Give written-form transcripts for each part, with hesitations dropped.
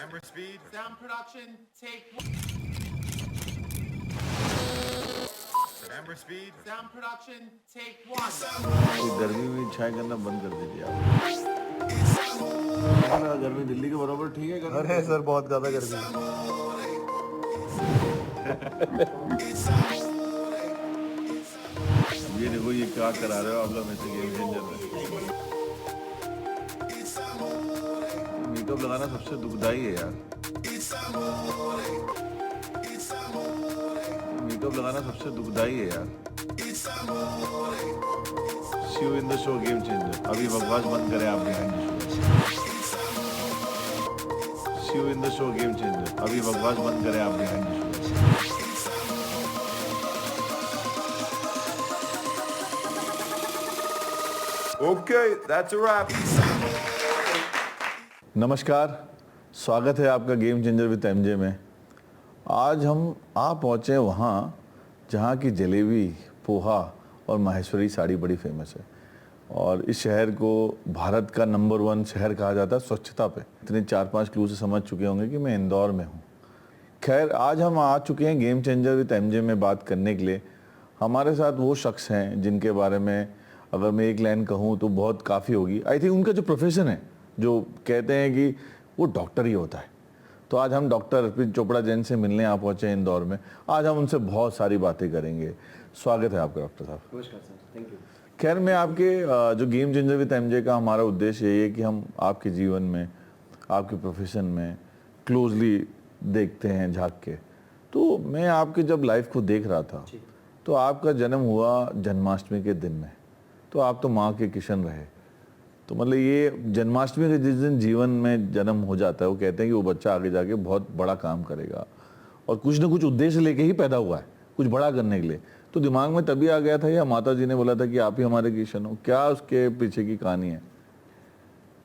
Camera speed. Sound production, take Camera speed. sound production, take one. ये गर्मी में चाय करना बंद कर दीजिए आप। गर्मी दिल्ली के बराबर ठीक है गर्मी? अरे सर बहुत ज़्यादा गर्मी है। ये देखो ये क्या करा रहे हो आप लोग में से गेम चेंजर में। मेकअप लगाना सबसे दुखदाई है यार। मेकअप लगाना सबसे दुखदाई है यार। See you in the show game changer. अभी बकवास बंद करें आप behind the show। See you in the show game changer. अभी बकवास बंद करें आप behind the show। Okay, that's a wrap. नमस्कार, स्वागत है आपका गेम चेंजर विद एमजे में। आज हम आ पहुँचे वहाँ जहाँ की जलेबी, पोहा और माहेश्वरी साड़ी बड़ी फेमस है और इस शहर को भारत का नंबर 1 शहर कहा जाता है स्वच्छता पे। इतने 4-5 क्लू से समझ चुके होंगे कि मैं इंदौर में हूँ। खैर, आज हम आ चुके हैं गेम चेंजर विद एमजे में बात करने के लिए। हमारे साथ वो शख्स हैं जिनके बारे में अगर मैं एक लाइन कहूँ तो बहुत काफ़ी होगी। आई थिंक उनका जो प्रोफेशन है, जो कहते हैं कि वो डॉक्टर ही होता है। तो आज हम डॉक्टर अर्पित चोपड़ा जैन से मिलने यहाँ पहुँचे हैं इंदौर में। आज हम उनसे बहुत सारी बातें करेंगे। स्वागत है आपका डॉक्टर साहब। नमस्कार सर, थैंक यू। खैर, मैं आपके जो गेम चेंजर विद एमजे का हमारा उद्देश्य यही है कि हम आपके जीवन में, आपके प्रोफेशन में क्लोजली देखते हैं, झांक के। तो मैं आपके जब लाइफ को देख रहा था तो आपका जन्म हुआ जन्माष्टमी के दिन में। तो आप तो माँ के किशन रहे। तो मतलब ये जन्माष्टमी के जिस दिन जीवन में जन्म हो जाता है, वो कहते हैं कि वो बच्चा आगे जाके बहुत बड़ा काम करेगा और कुछ ना कुछ उद्देश्य लेके ही पैदा हुआ है, कुछ बड़ा करने के लिए। तो दिमाग में तभी आ गया था या माता जी ने बोला था कि आप ही हमारे किशन हो? क्या उसके पीछे की कहानी है?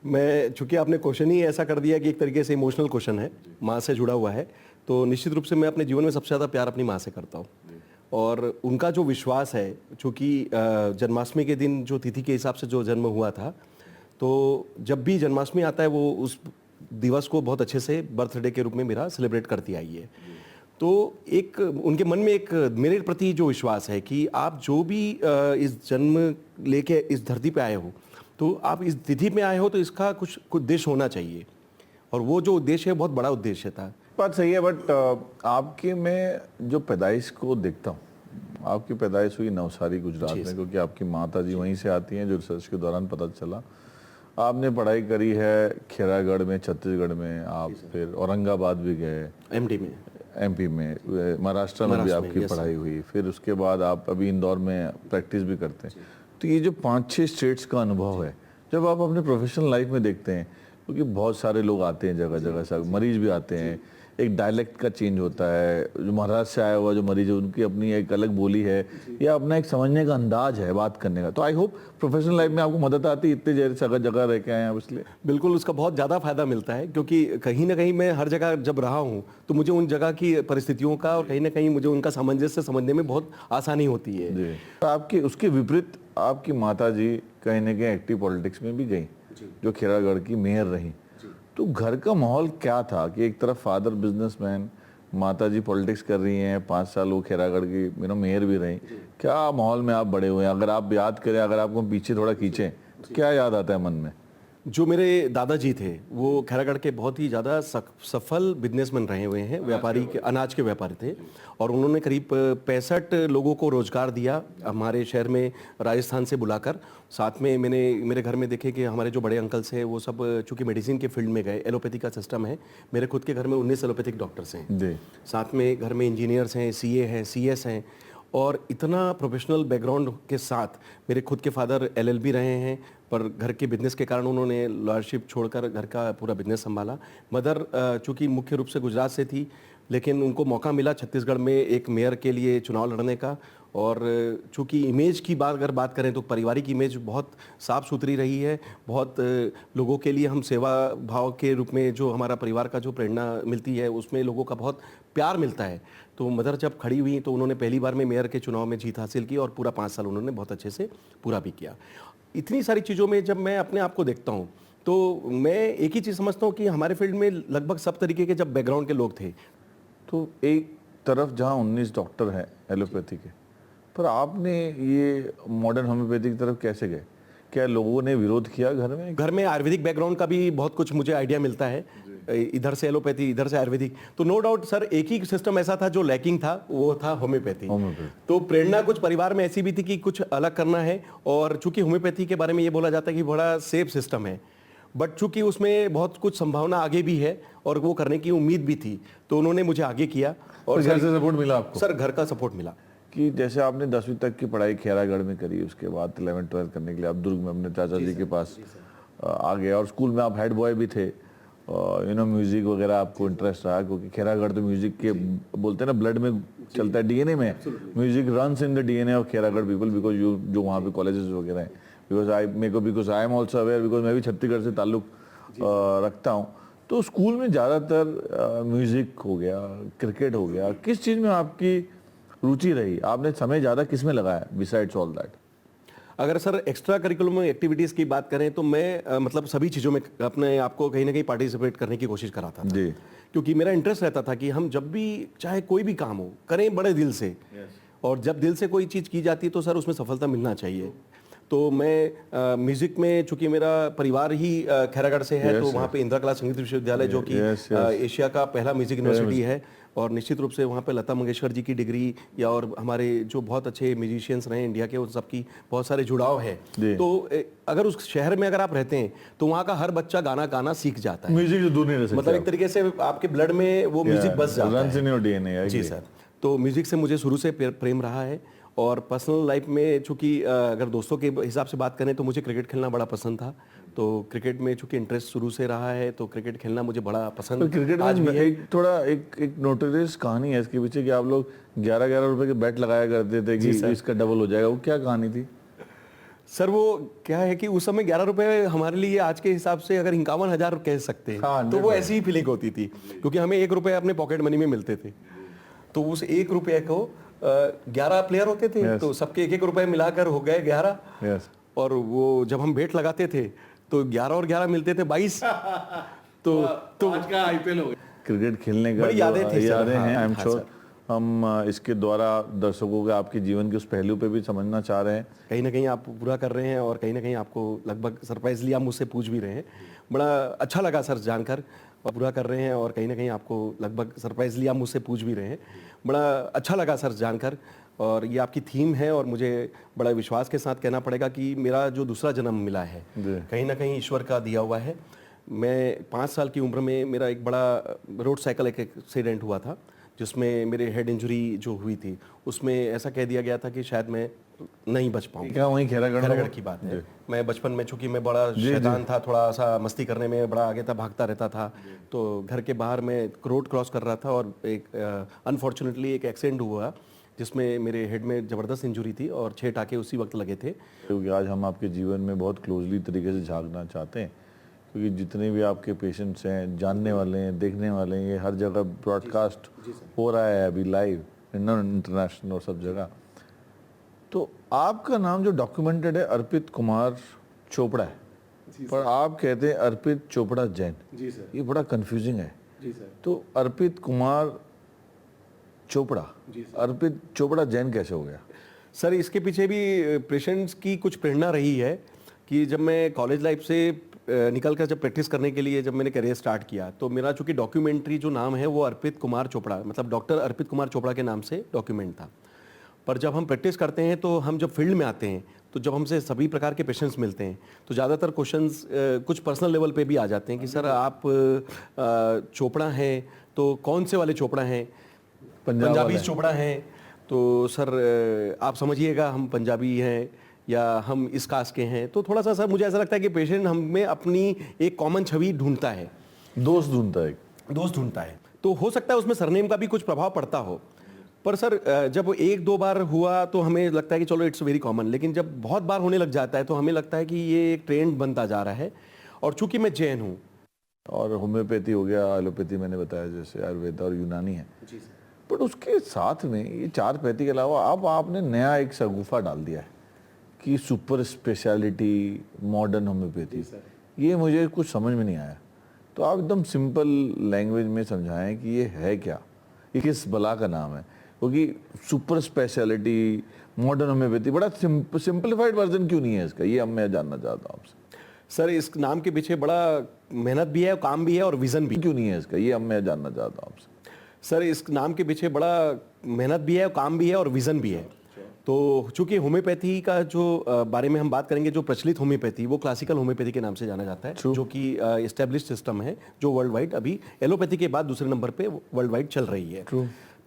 मैं, चूंकि आपने क्वेश्चन ही ऐसा कर दिया कि एक तरीके से इमोशनल क्वेश्चन है, माँ से जुड़ा हुआ है, तो निश्चित रूप से मैं अपने जीवन में सबसे ज़्यादा प्यार अपनी माँ से करता हूँ। और उनका जो विश्वास है, चूँकि जन्माष्टमी के दिन जो तिथि के हिसाब से जो जन्म हुआ था, तो जब भी जन्माष्टमी आता है वो उस दिवस को बहुत अच्छे से बर्थडे के रूप में मेरा सेलिब्रेट करती आई है। तो एक उनके मन में एक मेरे प्रति जो विश्वास है कि आप जो भी इस जन्म लेके इस धरती पे आए हो, तो आप इस तिथि में आए हो तो इसका कुछ उद्देश्य होना चाहिए। और वो जो उद्देश्य है बहुत बड़ा उद्देश्य था। बात सही है, बट आपके मैं जो पैदाइश को देखता हूँ, आपकी पैदाइश हुई नवसारी गुजरात में, क्योंकि आपकी माता जी वहीं से आती हैं, जो रिसर्च के दौरान पता चला। आपने पढ़ाई करी है खेरागढ़ में, छत्तीसगढ़ में, आप फिर औरंगाबाद भी गए, एमपी में, महाराष्ट्र में भी आपकी पढ़ाई हुई। फिर उसके बाद आप अभी इंदौर में प्रैक्टिस भी करते हैं। तो ये जो 5-6 स्टेट्स का अनुभव है, जब आप अपने प्रोफेशनल लाइफ में देखते हैं, क्योंकि बहुत सारे लोग आते हैं जगह जगह से, मरीज भी आते हैं, एक डायलेक्ट का चेंज होता है। जो महाराष्ट्र से आया हुआ जो मरीज है, उनकी अपनी एक अलग बोली है या अपना एक समझने का अंदाज है बात करने का। तो आई होप प्रोफेशनल लाइफ में आपको मदद आती है, इतने जगह जगह रह के आए हैं इसलिए। बिल्कुल, उसका बहुत ज़्यादा फायदा मिलता है, क्योंकि कहीं ना कहीं मैं हर जगह जब रहा हूँ तो मुझे उन जगह की परिस्थितियों का और कहीं ना कहीं मुझे उनका सामंजस्य समझने में बहुत आसानी होती है। जी। तो आपकी उसके विपरीत आपकी माता जी कहीं ना कहीं एक्टिव पॉलिटिक्स में भी गई, जो खेरागढ़ की मेयर रही। तो घर का माहौल क्या था कि एक तरफ फादर बिजनेसमैन, माता जी पॉलिटिक्स कर रही हैं, 5 साल वो खेरागढ़ की मेयर भी रही। क्या माहौल में आप बड़े हुए हैं? अगर आप याद करें, अगर आपको पीछे थोड़ा खींचें, तो क्या याद आता है मन में? जो मेरे दादाजी थे वो खैरागढ़ के बहुत ही ज़्यादा सफल बिजनेसमैन रहे हुए हैं, व्यापारी के, अनाज के व्यापारी थे। और उन्होंने करीब 65 लोगों को रोजगार दिया हमारे शहर में, राजस्थान से बुलाकर। साथ में मेरे घर में देखे कि हमारे जो बड़े अंकल्स हैं वो सब चूँकि मेडिसिन के फील्ड में गए, एलोपैथी का सिस्टम है। मेरे खुद के घर में 19 एलोपैथिक डॉक्टर्स हैं जी। साथ में घर में इंजीनियर्स हैं, सीए हैं, सीएस हैं। और इतना प्रोफेशनल बैकग्राउंड के साथ मेरे खुद के फादर एलएलबी रहे हैं, पर घर के बिजनेस के कारण उन्होंने लॉयरशिप छोड़कर घर का पूरा बिजनेस संभाला। मदर चूँकि मुख्य रूप से गुजरात से थी, लेकिन उनको मौका मिला छत्तीसगढ़ में एक मेयर के लिए चुनाव लड़ने का। और चूँकि इमेज की अगर बात करें तो पारिवारिक इमेज बहुत साफ़ सुथरी रही है। बहुत लोगों के लिए हम सेवा भाव के रूप में जो हमारा परिवार का जो प्रेरणा मिलती है, उसमें लोगों का बहुत प्यार मिलता है। तो मदर जब खड़ी हुई तो उन्होंने पहली बार में मेयर के चुनाव में जीत हासिल की और पूरा 5 साल उन्होंने बहुत अच्छे से पूरा भी किया। इतनी सारी चीज़ों में जब मैं अपने आप को देखता हूँ तो मैं एक ही चीज़ समझता हूँ कि हमारे फील्ड में लगभग सब तरीके के जब बैकग्राउंड के लोग थे। तो एक तरफ जहाँ 19 डॉक्टर हैं एलोपैथी के, पर आपने ये मॉडर्न होम्योपैथी की तरफ कैसे गए? क्या लोगों ने विरोध किया घर में? आयुर्वेदिक बैकग्राउंड का भी बहुत कुछ मुझे आइडिया मिलता है, इधर से एलोपैथी, इधर से आयुर्वेदिक। तो नो डाउट सर, एक ही सिस्टम ऐसा था जो लैकिंग था, वो था होम्योपैथी। तो प्रेरणा कुछ परिवार में ऐसी भी थी कि कुछ अलग करना है, और चूंकि होम्योपैथी के बारे में ये बोला जाता है कि बड़ा सेफ सिस्टम है, बट चूंकि उसमें बहुत कुछ संभावना आगे भी है और वो करने की उम्मीद भी थी, तो उन्होंने मुझे आगे किया। और घर से सपोर्ट मिला आपको? सर घर का सपोर्ट मिला। कि जैसे आपने 10वीं तक की पढ़ाई खैरागढ़ में करी, उसके बाद 11th-12th करने के लिए आप दुर्ग में अपने चाचा जी के पास आ गए, और स्कूल में आप हेड बॉय भी थे। म्यूजिक वगैरह आपको इंटरेस्ट रहा, क्योंकि खैरागढ़ तो म्यूजिक के बोलते हैं ना, ब्लड में चलता है, डीएनए में। Music runs in the DNA of Khairagarh people, because you जो वहाँ पे कॉलेजेस वगैरह हैं, because I am also aware, because मैं भी छत्तीसगढ़ से ताल्लुक रखता हूँ। तो स्कूल में ज़्यादातर म्यूजिक हो गया, क्रिकेट हो गया, किस चीज़ में आपकी रुचि रही? आपने समय ज़्यादा किस में लगाया बिसाइड्स ऑल दैट? अगर सर एक्स्ट्रा करिकुलम एक्टिविटीज़ की बात करें तो मैं मतलब सभी चीज़ों में अपने आप को कहीं ना कहीं पार्टिसिपेट करने की कोशिश कराता था जी। क्योंकि मेरा इंटरेस्ट रहता था कि हम जब भी चाहे कोई भी काम हो करें बड़े दिल से, और जब दिल से कोई चीज़ की जाती है तो सर उसमें सफलता मिलना चाहिए। तो मैं म्यूजिक में, चूंकि मेरा परिवार ही खैरागढ़ से है, तो वहाँ पे इंदिरा कला संगीत विश्वविद्यालय जो कि एशिया का पहला म्यूजिक यूनिवर्सिटी है, और निश्चित रूप से वहाँ पे लता मंगेशकर जी की डिग्री या और हमारे जो बहुत अच्छे म्यूजिशियंस रहे इंडिया के, उन सबकी बहुत सारे जुड़ाव है। तो अगर उस शहर में अगर आप रहते हैं तो वहाँ का हर बच्चा गाना गाना सीख जाता है। म्यूजिक से दूर नहीं रह सकते, मतलब एक तरीके से आपके ब्लड में वो म्यूजिक बस जाता है। जी सर, तो म्यूजिक से मुझे शुरू से प्रेम रहा है। और पर्सनल लाइफ में चूंकि अगर दोस्तों के हिसाब से बात करें तो मुझे क्रिकेट खेलना बड़ा पसंद था, तो क्रिकेट में चूंकि इंटरेस्ट शुरू से रहा है, तो क्रिकेट खेलना मुझे बड़ा पसंद। तो क्रिकेट आज में एक नोटोरियस कहानी है इसके पीछे कि आप लोग 11-11 रुपए के बैट लगाया करते थे कि इसका डबल हो जाएगा, वो क्या कहानी थी? सर वो क्या है कि उस समय 11 रुपए हमारे लिए आज के हिसाब से अगर 51,000 कह सकते हैं। हाँ, तो वो ऐसी ही फीलिंग होती थी, क्योंकि हमें 1 रुपये अपने पॉकेट मनी में मिलते थे। तो उस 1 रुपये को 11 प्लेयर होते थे, तो सबके 1-1 रुपए मिलाकर हो गए 11। और वो जब हम बेट लगाते थे तो 11 और 11 मिलते थे 22। तो आज का आईपीएल हो गया। क्रिकेट खेलने का बड़ी यादें हैं। आई एम श्योर हम इसके द्वारा दर्शकों के आपके जीवन के उस पहलू पे भी समझना चाह रहे हैं। कहीं ना कहीं आप पूरा कर रहे हैं, और कहीं ना कहीं आपको लगभग सरप्राइजली आप मुझसे पूछ भी रहे हैं। बड़ा अच्छा लगा सर जानकर, और पूरा कर रहे हैं, और कहीं ना कहीं आपको लगभग सरप्राइजली आप मुझसे पूछ भी रहे हैं। बड़ा अच्छा लगा सर जानकर, और ये आपकी थीम है, और मुझे बड़ा विश्वास के साथ कहना पड़ेगा कि मेरा जो दूसरा जन्म मिला है कहीं ना कहीं ईश्वर का दिया हुआ है। मैं 5 साल की उम्र में मेरा एक बड़ा रोड साइकिल एक्सीडेंट हुआ था, जिसमें मेरे हेड इंजरी जो हुई थी, उसमें ऐसा कह दिया गया था कि शायद मैं नहीं बच पाऊंगा। क्या वहीं खैरागढ़ की बात है? मैं बचपन में, चूंकि मैं बड़ा शैतान था, थोड़ा सा मस्ती करने में बड़ा आगे था, भागता रहता था, तो घर के बाहर मैं रोड क्रॉस कर रहा था, और एक अनफॉर्चुनेटली एक एक्सीडेंट हुआ जिसमें मेरे हेड में ज़बरदस्त इंजरी थी, और 6 टाके उसी वक्त लगे थे। क्योंकि आज हम आपके जीवन में बहुत क्लोजली तरीके से झांकना चाहते हैं, क्योंकि जितने भी आपके पेशेंट्स हैं, जानने वाले हैं, देखने वाले हैं, ये हर जगह ब्रॉडकास्ट हो रहा है अभी लाइव, इंटरनेशनल और सब जगह। तो आपका नाम जो डॉक्यूमेंटेड है अर्पित कुमार चोपड़ा है, पर आप कहते हैं अर्पित चोपड़ा जैन। जी सर। ये बड़ा कंफ्यूजिंग है। जी सर। तो अर्पित कुमार चोपड़ा, अर्पित चोपड़ा जैन कैसे हो गया? सर इसके पीछे भी पेशेंट्स की कुछ प्रेरणा रही है कि जब मैं कॉलेज लाइफ से निकल कर जब प्रैक्टिस करने के लिए जब मैंने करियर स्टार्ट किया, तो मेरा चूंकि डॉक्यूमेंट्री जो नाम है वो अर्पित कुमार चोपड़ा, मतलब डॉक्टर अर्पित कुमार चोपड़ा के नाम से डॉक्यूमेंट था। पर जब हम प्रैक्टिस करते हैं, तो हम जब फील्ड में आते हैं, तो जब हमसे सभी प्रकार के पेशेंट्स मिलते हैं, तो ज़्यादातर क्वेश्चंस कुछ पर्सनल लेवल पे भी आ जाते हैं कि सर आप चोपड़ा हैं, तो कौन से वाले चोपड़ा हैं? पंजाबी चोपड़ा हैं, तो सर आप समझिएगा हम पंजाबी हैं या हम इस कास्ट के हैं। तो थोड़ा सा सर मुझे ऐसा लगता है कि पेशेंट हमें अपनी एक कॉमन छवि ढूंढता है, दोस्त ढूंढता है। तो हो सकता है उसमें सरनेम का भी कुछ प्रभाव पड़ता हो। पर सर जब 1-2 बार हुआ तो हमें लगता है कि चलो इट्स वेरी कॉमन, लेकिन जब बहुत बार होने लग जाता है तो हमें लगता है कि ये एक ट्रेंड बनता जा रहा है। और चूंकि मैं जैन हूँ, और होम्योपैथी हो गया, एलोपैथी मैंने बताया जैसे आयुर्वेद और यूनानी है, बट उसके साथ में ये 4 पैथी के अलावा अब आपने नया एक शगुफा डाल दिया है कि सुपर स्पेशलिटी मॉडर्न होम्योपैथी। ये मुझे कुछ समझ में नहीं आया। तो आप एकदम सिंपल लैंग्वेज में समझाएं कि ये है क्या, ये किस बला का नाम है, क्योंकि सुपर स्पेशलिटी, मॉडर्न होम्योपैथी, बड़ा सिंपलीफाइड वर्जन क्यों नहीं है इसका, ये मैं जानना चाहता हूँ आपसे। सर इस नाम के पीछे बड़ा मेहनत भी है, काम भी है और विजन भी। क्यों नहीं है इसका, ये मैं जानना चाहता हूँ आपसे। सर इस नाम के पीछे बड़ा मेहनत भी है, काम भी है और विजन भी है। तो चूंकि होम्योपैथी का जो बारे में हम बात करेंगे, जो प्रचलित होम्योपैथी वो क्लासिकल होम्योपैथी के नाम से जाना जाता है, जो कि एस्टेब्लिश्ड सिस्टम है, जो वर्ल्ड वाइड अभी एलोपैथी के बाद दूसरे नंबर पे वर्ल्ड वाइड चल रही है।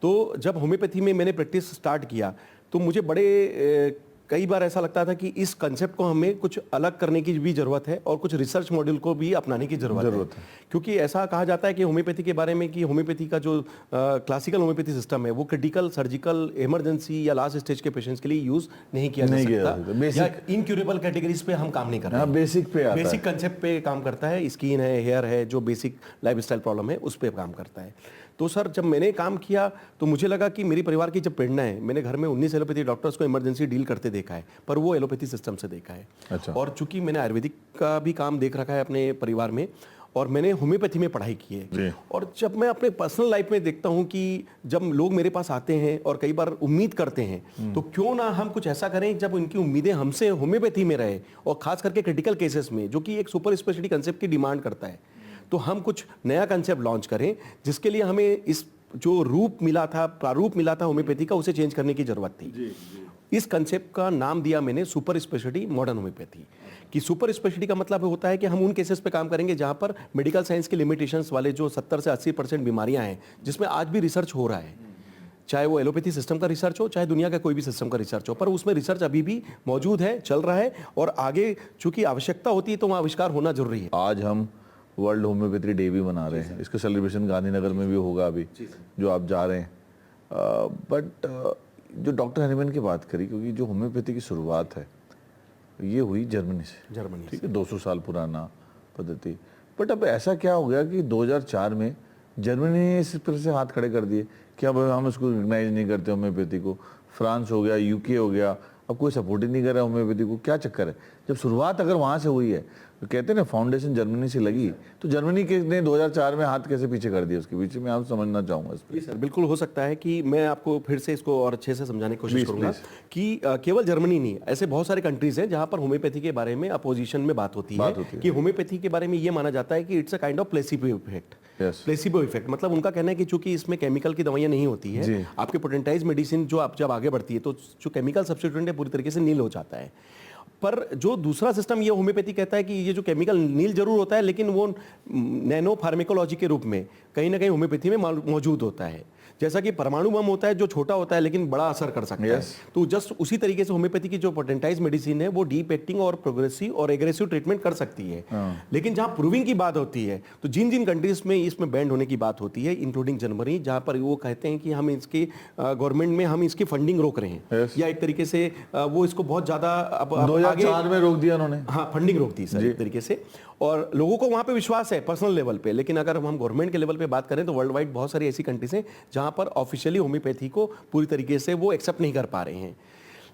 तो जब होम्योपैथी में मैंने प्रैक्टिस स्टार्ट किया तो मुझे बड़े कई बार ऐसा लगता था कि इस कंसेप्ट को हमें कुछ अलग करने की भी जरूरत है और कुछ रिसर्च मॉड्यूल को भी अपनाने की जरूरत है। क्योंकि ऐसा कहा जाता है कि होम्योपैथी के बारे में कि होम्योपैथी का जो क्लासिकल होम्योपैथी सिस्टम है वो क्रिटिकल, सर्जिकल, इमरजेंसी या लास्ट स्टेज के पेशेंट्स के लिए यूज नहीं किया जा सकता, या इनक्यूरेबल कैटेगरीज पे हम काम नहीं कर रहे हैं। बेसिक कंसेप्ट पे काम करता है, स्किन है, हेयर है, जो बेसिक लाइफस्टाइल प्रॉब्लम है उस पर काम करता है। तो सर जब मैंने काम किया तो मुझे लगा कि मेरी परिवार की जब प्रेरणा है, मैंने घर में 19 एलोपैथी डॉक्टर्स को इमरजेंसी डील करते देखा है, पर वो एलोपैथी सिस्टम से देखा है। अच्छा। और चूंकि मैंने आयुर्वेदिक का भी काम देख रखा है अपने परिवार में, और मैंने होम्योपैथी में पढ़ाई की है, और जब मैं अपने पर्सनल लाइफ में देखता हूं कि जब लोग मेरे पास आते हैं और कई बार उम्मीद करते हैं, तो क्यों ना हम कुछ ऐसा करें जब उनकी उम्मीदें हमसे होम्योपैथी में रहे, और खास करके क्रिटिकल केसेस में जो कि एक सुपर स्पेशलिटी कंसेप्ट की डिमांड करता है, तो हम कुछ नया कंसेप्ट लॉन्च करें जिसके लिए हमें इस जो रूप मिला था, प्रारूप मिला था होम्योपैथी का, उसे चेंज करने की जरूरत थी। इस कंसेप्ट का नाम दिया मैंने सुपर स्पेशलिटी मॉडर्न होम्योपैथी। कि सुपर स्पेशलिटी का मतलब होता है कि हम उन केसेस पे काम करेंगे जहां पर मेडिकल साइंस के लिमिटेशंस वाले जो 70 से 80% बीमारियां हैं, जिसमें आज भी रिसर्च हो रहा है, चाहे वो एलोपैथी सिस्टम का रिसर्च हो, चाहे दुनिया का कोई भी सिस्टम का रिसर्च हो, पर उसमें रिसर्च अभी भी मौजूद है, चल रहा है, और आगे चूंकि आवश्यकता होती है तो वहाँ आविष्कार होना जरूरी है। आज हम वर्ल्ड होम्योपैथी डे भी मना रहे हैं, इसका सेलिब्रेशन गांधीनगर में भी होगा अभी, जो आप जा रहे हैं। बट जो डॉक्टर हनीमैन की बात करी, क्योंकि जो होम्योपैथी की शुरुआत है ये हुई जर्मनी से, ठीक है, 200 साल पुराना पद्धति। बट अब ऐसा क्या हो गया कि 2004 में जर्मनी ने इस तरह से हाथ खड़े कर दिए कि अब हम इसको रिकग्नाइज नहीं करते होम्योपैथी को। फ्रांस हो गया, यूके हो गया, अब कोई सपोर्ट ही नहीं कर रहा होम्योपैथी को। क्या चक्कर है? जब शुरुआत अगर वहाँ से हुई है, तो कहते हैं ना फाउंडेशन जर्मनी से लगी, तो जर्मनी के ने 2004 में हाथ कैसे पीछे कर दिया उसके पीछे, मैं आप समझना चाहूँगा इस पर। सर बिल्कुल हो सकता है कि मैं आपको फिर से इसको और अच्छे से समझाने की कोशिश करूंगा कि केवल जर्मनी नहीं, ऐसे बहुत सारे कंट्रीज हैं जहां पर होम्योपैथी के बारे में अपोजिशन में बात होती है कि होम्योपैथी के बारे में ये माना जाता है कि it's a kind of placebo effect. Placebo effect मतलब उनका कहना है कि चूंकि इसमें केमिकल की दवाइयां नहीं होती है, आपके पोटेंटाइज मेडिसिन जो आप जब आगे बढ़ती है तो जो केमिकल सब्स्टिट्यूएंट है पूरी तरीके से नील हो जाता है। पर जो दूसरा सिस्टम ये होम्योपैथी कहता है कि ये जो केमिकल नील जरूर होता है, लेकिन वो नैनो फार्मेकोलॉजी के रूप में कहीं ना कहीं होम्योपैथी में मौजूद होता है। जैसा कि परमाणु बम होता है जो छोटा होता है लेकिन बड़ा असर कर सकता है, तो जस्ट उसी तरीके से होम्योपैथी की जो पोटेंटाइज मेडिसिन है वो डीप एक्टिंग और प्रोग्रेसिव और एग्रेसिव ट्रीटमेंट कर सकती है। लेकिन जहां प्रूविंग की बात होती है, तो जिन जिन कंट्रीज में इसमें बैंड होने की बात होती है, इंक्लूडिंग जर्मनी, जहां पर वो कहते हैं कि हम इसके गवर्नमेंट में हम इसकी फंडिंग रोक रहे हैं, या एक तरीके से वो इसको बहुत ज्यादा 2004 में रोक दिया उन्होंने। हाँ, फंडिंग रोक दी सर एक तरीके से, और लोगों को वहां पे विश्वास है पर्सनल लेवल पे। लेकिन अगर हम गवर्नमेंट के लेवल पे बात करें तो वर्ल्ड वाइड बहुत सारी ऐसी कंट्रीज हैं जहां पर ऑफिशियली होम्योपैथी को पूरी तरीके से वो एक्सेप्ट नहीं कर पा रहे हैं।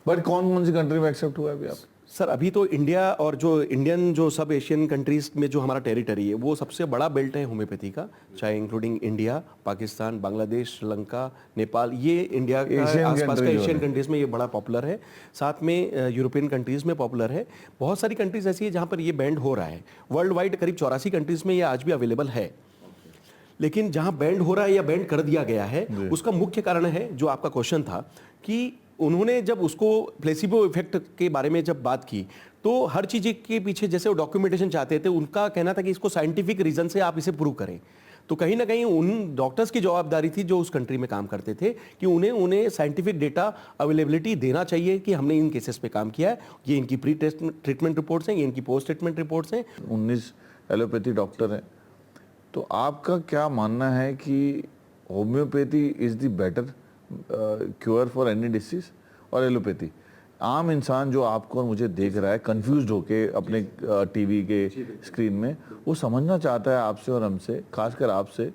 बट कौन कौन सी कंट्री में एक्सेप्ट हुआ है अभी आप? सर अभी तो इंडिया और जो इंडियन जो सब एशियन कंट्रीज में जो हमारा टेरिटरी है वो सबसे बड़ा बेल्ट है होम्योपैथी का, चाहे इंक्लूडिंग इंडिया, पाकिस्तान, बांग्लादेश, श्रीलंका, नेपाल, ये इंडिया के आसपास का एशियन कंट्रीज में ये बड़ा पॉपुलर है। साथ में यूरोपियन कंट्रीज में पॉपुलर है। बहुत सारी कंट्रीज ऐसी है जहाँ पर ये बैंड हो रहा है। वर्ल्ड वाइड करीब 84 कंट्रीज में ये आज भी अवेलेबल है। लेकिन जहाँ बैंड हो रहा है या बैंड कर दिया गया है, उसका मुख्य कारण है जो आपका क्वेश्चन था कि उन्होंने जब उसको प्लेसिबो इफेक्ट के बारे में जब बात की, तो हर चीज के पीछे जैसे वो डॉक्यूमेंटेशन चाहते थे, उनका कहना था कि इसको साइंटिफिक रीजन से आप इसे प्रूव करें। तो कहीं ना कहीं उन डॉक्टर्स की जवाबदारी थी जो उस कंट्री में काम करते थे कि उन्हें साइंटिफिक डेटा अवेलेबिलिटी देना चाहिए कि हमने इन केसेस पे काम किया है, ये इनकी प्री ट्रीटमेंट रिपोर्ट्स हैं, ये इनकी पोस्ट ट्रीटमेंट रिपोर्ट्स हैं। 19 एलोपैथी डॉक्टर हैं, तो आपका क्या मानना है कि homeopathy is the better cure for any disease और एलोपैथी? आम इंसान जो आपको और मुझे देख रहा है कंफ्यूज्ड होके अपने टीवी के स्क्रीन में, वो समझना चाहता है आपसे और हमसे, खासकर आपसे,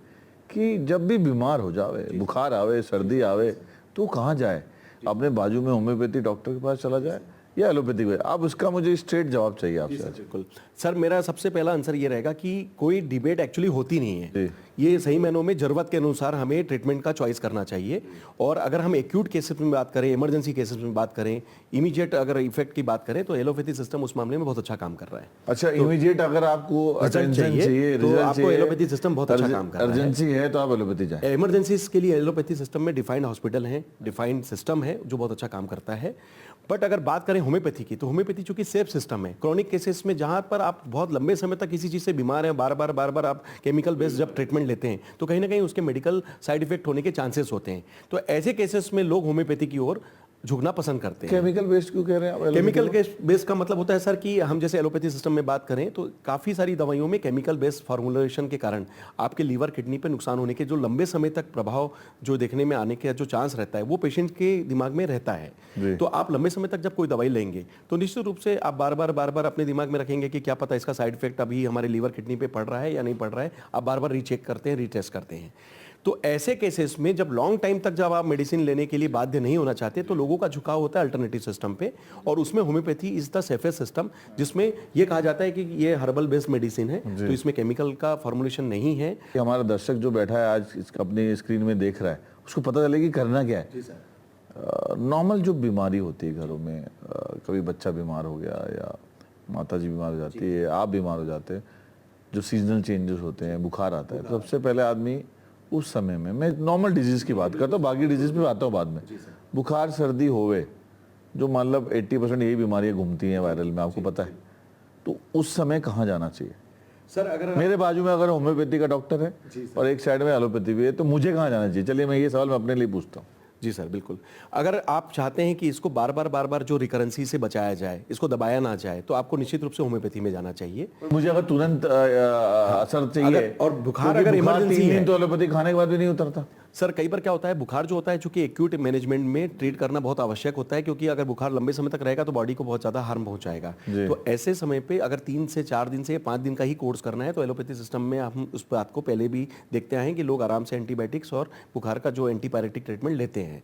कि जब भी बीमार हो जावे, बुखार आवे, सर्दी आवे, तो कहाँ जाए? अपने बाजू में होम्योपैथी डॉक्टर के पास चला जाए या एलोपैथिक वे? अब उसका मुझे स्ट्रेट जवाब चाहिए आपसे। बिल्कुल सर, मेरा सबसे पहला आंसर ये रहेगा कि कोई डिबेट एक्चुअली होती नहीं है। जी। ये सही मायनों में जरूरत के अनुसार हमें ट्रीटमेंट का चॉइस करना चाहिए। और अगर हम एक्यूट केसेस में बात करें, इमरजेंसी केसेस में बात करें, इमीडिएट अगर इफेक्ट की बात करें, तो एलोपैथी सिस्टम उस मामले में बहुत अच्छा काम कर रहा है। अच्छा, इमीडिएट अगर आपको अटेंशन चाहिए, तो रिजल्ट आपको चाहिए, एलोपैथी सिस्टम बहुत अच्छा काम कर रहा है। अर्जेंसी है तो आप एलोपैथी जाएं। इमरजेंसीज के लिए एलोपैथी सिस्टम में डिफाइंड हॉस्पिटल हैं, डिफाइंड सिस्टम है जो बहुत अच्छा काम करता है। बट अगर बात करें होम्योपैथी की, तो होम्योपैथी चूंकि सेफ सिस्टम है, क्रॉनिक केसेस में जहां पर आप बहुत लंबे समय तक किसी चीज से बीमार हैं, बार बार आप केमिकल बेस्ड जब ट्रीटमेंट लेते हैं, तो कहीं ना कहीं उसके मेडिकल साइड इफेक्ट होने के चांसेस होते हैं। तो ऐसे केसेस में लोग होम्योपैथी की ओर झुकना पसंद करते हैं। केमिकल बेस्ड क्यों कह रहे हैं आप? केमिकल के बेस का मतलब होता है सर कि हम जैसे एलोपैथी सिस्टम में बात करें तो काफ़ी सारी दवाइयों में केमिकल बेस्ड फार्मुलेशन के कारण आपके लीवर किडनी पे नुकसान होने के जो लंबे समय तक प्रभाव जो देखने में आने का जो चांस रहता है वो पेशेंट के दिमाग में रहता है। तो आप लंबे समय तक जब कोई दवाई लेंगे तो निश्चित रूप से आप बार बार अपने दिमाग में रखेंगे कि क्या पता इसका साइड इफेक्ट अभी हमारे लीवर किडनी पे पड़ रहा है या नहीं पड़ रहा है। आप बार बार रीचेक करते हैं, रीटेस्ट करते हैं। तो ऐसे केसेस में जब लॉन्ग टाइम तक जब आप मेडिसिन लेने के लिए बाध्य नहीं होना चाहते, तो लोगों का झुकाव होता है अल्टरनेटिव सिस्टम पे, और उसमें homeopathy is the safest system, जिसमें ये कहा जाता है कि ये हर्बल बेस्ड मेडिसिन है, तो इसमें केमिकल का फॉर्मुलेशन नहीं है। कि हमारा दर्शक जो बैठा है आज अपनी स्क्रीन में देख रहा है, उसको पता चले कि करना क्या है। नॉर्मल जो बीमारी होती है घरों में, कभी बच्चा बीमार हो गया या माता जी बीमार हो जाती है, आप बीमार हो जाते हैं, जो सीजनल चेंजेस होते हैं, बुखार आता है, तो सबसे पहले आदमी उस समय में, मैं नॉर्मल डिजीज की बात करता हूँ, बाकी डिजीज पे आता हूँ बाद में, बुखार सर्दी होवे, जो मतलब 80% यही बीमारियाँ घूमती हैं वायरल में, आपको पता है, तो उस समय कहाँ जाना चाहिए? सर अगर मेरे बाजू में अगर होम्योपैथी का डॉक्टर है और एक साइड में एलोपैथी भी है, तो मुझे कहाँ जाना चाहिए? चलिए मैं ये सवाल मैं अपने लिए पूछता हूँ। जी सर, बिल्कुल। अगर आप चाहते हैं कि इसको बार बार जो रिकरेंसी से बचाया जाए, इसको दबाया ना जाए, तो आपको निश्चित रूप से होम्योपैथी में जाना चाहिए। मुझे अगर तुरंत असर चाहिए और बुखार अगर इमरजेंसी है, तो एलोपैथी खाने के बाद भी नहीं उतरता। सर कई बार क्या होता है, बुखार जो होता है चूंकि एक्यूट मैनेजमेंट में ट्रीट करना बहुत आवश्यक होता है, क्योंकि अगर बुखार लंबे समय तक रहेगा तो बॉडी को बहुत ज़्यादा हार्म पहुंचाएगा। तो ऐसे समय पे अगर 3 से 4 दिन से या 5 दिन का ही कोर्स करना है, तो एलोपैथी सिस्टम में हम उस बात को पहले भी देखते हैं कि लोग आराम से एंटीबायोटिक्स और बुखार का जो एंटीपायरेटिक ट्रीटमेंट लेते हैं।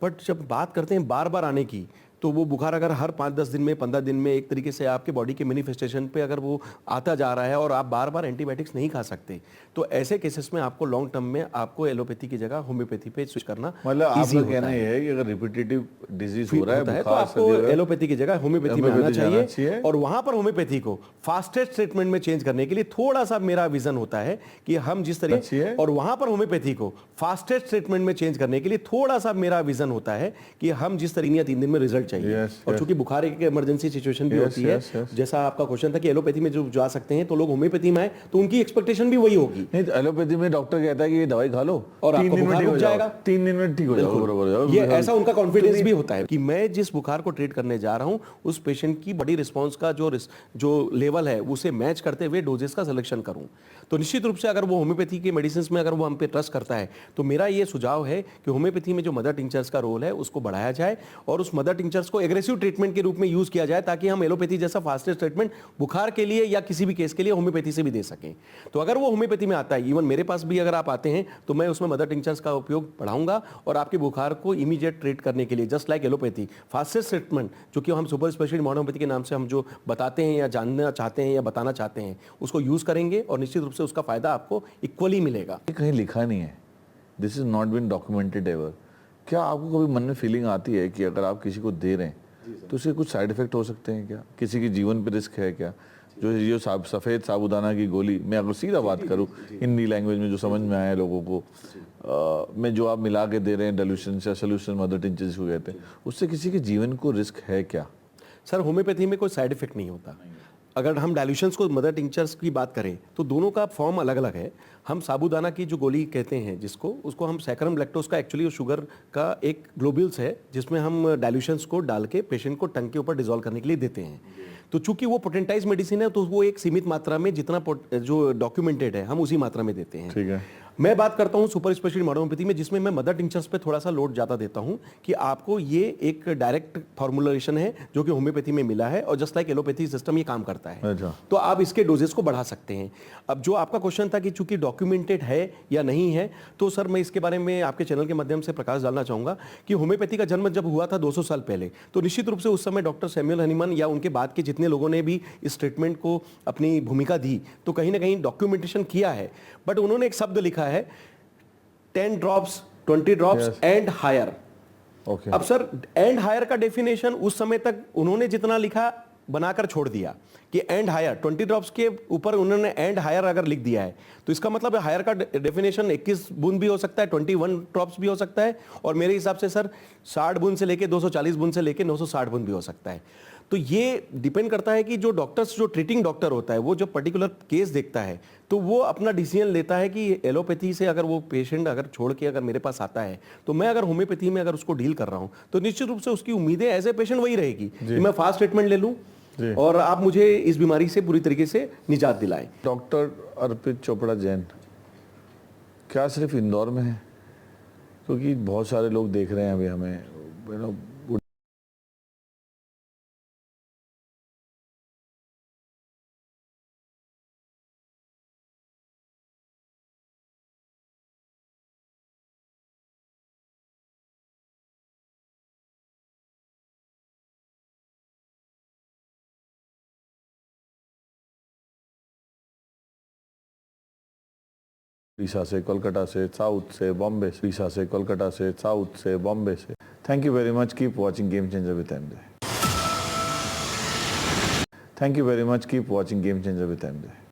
बट जब बात करते हैं बार बार आने की, तो वो बुखार अगर हर 5-10 दिन में, 15 दिन में एक तरीके से आपके बॉडी के मैनिफेस्टेशन पे अगर वो आता जा रहा है और आप बार बार एंटीबायोटिक्स नहीं खा सकते, तो ऐसे केसेस में आपको लॉन्ग टर्म में आपको एलोपैथी की जगह होम्योपैथी पे स्विच करना मतलब ईजी आपका होता कहना है। ये है कि अगर रिपीटेटिव डिजीज हो रहा है, तो बुखार आपको सर्दी एलोपैथी की जगह होम्योपैथी में आना होम्योपैथी जाना चाहिए। चाहिए। और वहां पर होम्योपैथी को फास्टेस्ट ट्रीटमेंट में चेंज करने के लिए थोड़ा सा मेरा विजन होता है कि हम जिस अच्छी तरह, है। और वहां पर होम्योपैथी को फास्टेस्ट ट्रीटमेंट में चेंज करने के लिए थोड़ा सा मेरा विजन होता है कि हम जिस तरह या 3 दिन में रिजल्ट चाहिए। Yes, और yes. चूंकि बुखार एक इमरजेंसी सिचुएशन भी Yes, होती है, yes, yes. जैसा आपका क्वेश्चन था कि एलोपैथी में जो जा सकते हैं, तो लोग होम्योपैथी में आए तो उनकी एक्सपेक्टेशन भी वही होगी। नहीं, तो एलोपैथी में डॉक्टर कहता है कि ये दवाई खा लो और 3 आपका दिन में बुखार ठीक हो रुक जाएगा। 3 दिन में ठीक हो जाओगे, बरोबर हो जाओगे। ये ऐसा उनका कॉन्फिडेंस भी होता है कि मैं जिस बुखार को ट्रीट करने जा रहा हूं, उस पेशेंट की बॉडी रिस्पांस का जो लेवल है उसे मैच करते हुए डोजेस का सिलेक्शन करूं। तो निश्चित रूप से अगर वो होम्योपैथी के मेडिसिन में अगर वो हम पे ट्रस्ट करता है, तो मेरा ये सुझाव है कि होम्योपैथी में जो मदर टिंचर्स का रोल है उसको बढ़ाया जाए और उस मदर टिंचर्स को एग्रेसिव ट्रीटमेंट के रूप में यूज किया जाए, ताकि हम एलोपैथी जैसा फास्टेस्ट ट्रीटमेंट बुखार के लिए या किसी भी केस के लिए होम्योपैथी से भी दे सकें। तो अगर वो होम्योपैथी में आता है, इवन मेरे पास भी अगर आप आते हैं, तो मैं उसमें मदर टिंचर्स का उपयोग बढ़ाऊंगा और आपके बुखार को इमीडिएट ट्रीट करने के लिए just like allopathy fastest treatment, जो कि हम सुपर स्पेशलिटी मॉडर्न होम्योपैथी के नाम से हम जो बताते हैं या जानना चाहते हैं या बताना चाहते हैं, उसको यूज करेंगे और निश्चित रूप से उसका फायदा आपको इक्वली मिलेगा। कहीं लिखा नहीं है, this is not been documented ever. क्या आपको कभी मन में फीलिंग आती है कि अगर आप किसी को दे रहे हैं तो उसके कुछ साइड इफेक्ट हो सकते हैं? क्या किसी के जीवन पे रिस्क है? क्या जो सफ़ेद साबूदाना की गोली, मैं अगर सीधा बात करूं हिंदी लैंग्वेज में जो समझ में आया लोगों को, में जो आप मिला के दे रहे हैं डाइल्यूशन या सोल्यूशन, मदर टिंचर जिसको कहते हैं, उससे किसी के जीवन को रिस्क है क्या? सर होम्योपैथी में कोई साइड इफेक्ट नहीं होता। अगर हम डाइल्यूशंस को, मदर टिंचर्स की बात करें, तो दोनों का फॉर्म अलग अलग है। हम साबूदाना की जो गोली कहते हैं जिसको, उसको हम सैकरम लैक्टोज का एक्चुअली शुगर का एक ग्लोब्यूल्स है, जिसमें हम डाइल्यूशंस को डाल के पेशेंट को टंग के ऊपर डिजोल्व करने के लिए देते हैं। तो चूंकि वो पोटेंटाइज मेडिसिन है, तो वो एक सीमित मात्रा में, जितना जो डॉक्यूमेंटेड है, हम उसी मात्रा में देते हैं। ठीक है। मैं बात करता हूं सुपर स्पेशलिटी मॉडर्न होम्योपैथी में, जिसमें मैं मदर टिंचर्स पे थोड़ा सा लोड ज्यादा देता हूं कि आपको ये एक डायरेक्ट फॉर्मुलेशन है जो कि होम्योपैथी में मिला है और जस्ट लाइक एलोपैथी सिस्टम ये काम करता है। अच्छा। तो आप इसके डोजेस को बढ़ा सकते हैं। अब जो आपका क्वेश्चन था कि चूंकि डॉक्यूमेंटेड है या नहीं है, तो सर मैं इसके बारे में आपके चैनल के माध्यम से प्रकाश डालना चाहूंगा कि होम्योपैथी का जन्म जब हुआ था 200 साल पहले, तो निश्चित रूप से उस समय डॉक्टर सैमुअल हनीमन या उनके बाद के जितने लोगों ने भी इस ट्रीटमेंट को अपनी भूमिका दी, तो कहीं ना कहीं डॉक्यूमेंटेशन किया है। बट उन्होंने एक शब्द लिखा है 10 drops 20 drops and higher. Okay. अब सर एंड हायर का डेफिनेशन उस समय तक उन्होंने जितना लिखा बनाकर छोड़ दिया कि एंड हायर 20 ड्रॉप्स के ऊपर उन्होंने एंड हायर अगर लिख दिया है तो इसका मतलब हायर का डेफिनेशन 21 बूंद भी हो सकता है, 21 ड्रॉप्स भी हो सकता है, और मेरे हिसाब से सर 60 बूंद से लेके 240 बूंद से लेके 960 बूंद भी हो सकता है। तो ये डिपेंड करता है कि जो डॉक्टर्स, जो ट्रीटिंग डॉक्टर होता है, वो जो पर्टिकुलर केस देखता है तो वो अपना डिसीजन लेता है कि एलोपैथी से अगर वो पेशेंट अगर छोड़ के अगर मेरे पास आता है, तो मैं अगर होम्योपैथी में अगर उसको डील कर रहा हूं तो निश्चित रूप से उसकी उम्मीदें एज ए पेशेंट वही रहेगी कि मैं फास्ट ट्रीटमेंट ले लूं और आप मुझे इस बीमारी से पूरी तरीके से निजात दिलाएं। डॉक्टर अर्पित चोपड़ा जैन क्या सिर्फ इंदौर में है? क्योंकि बहुत सारे लोग देख रहे हैं अभी हमें, उड़ीसा से, कोलकाता से, साउथ से, बॉम्बे से, उड़ीसा से, कोलकाता से, साउथ से, बॉम्बे से। Thank you very much, keep watching game changer with MJ. Thank you very much, keep watching game changer with MJ.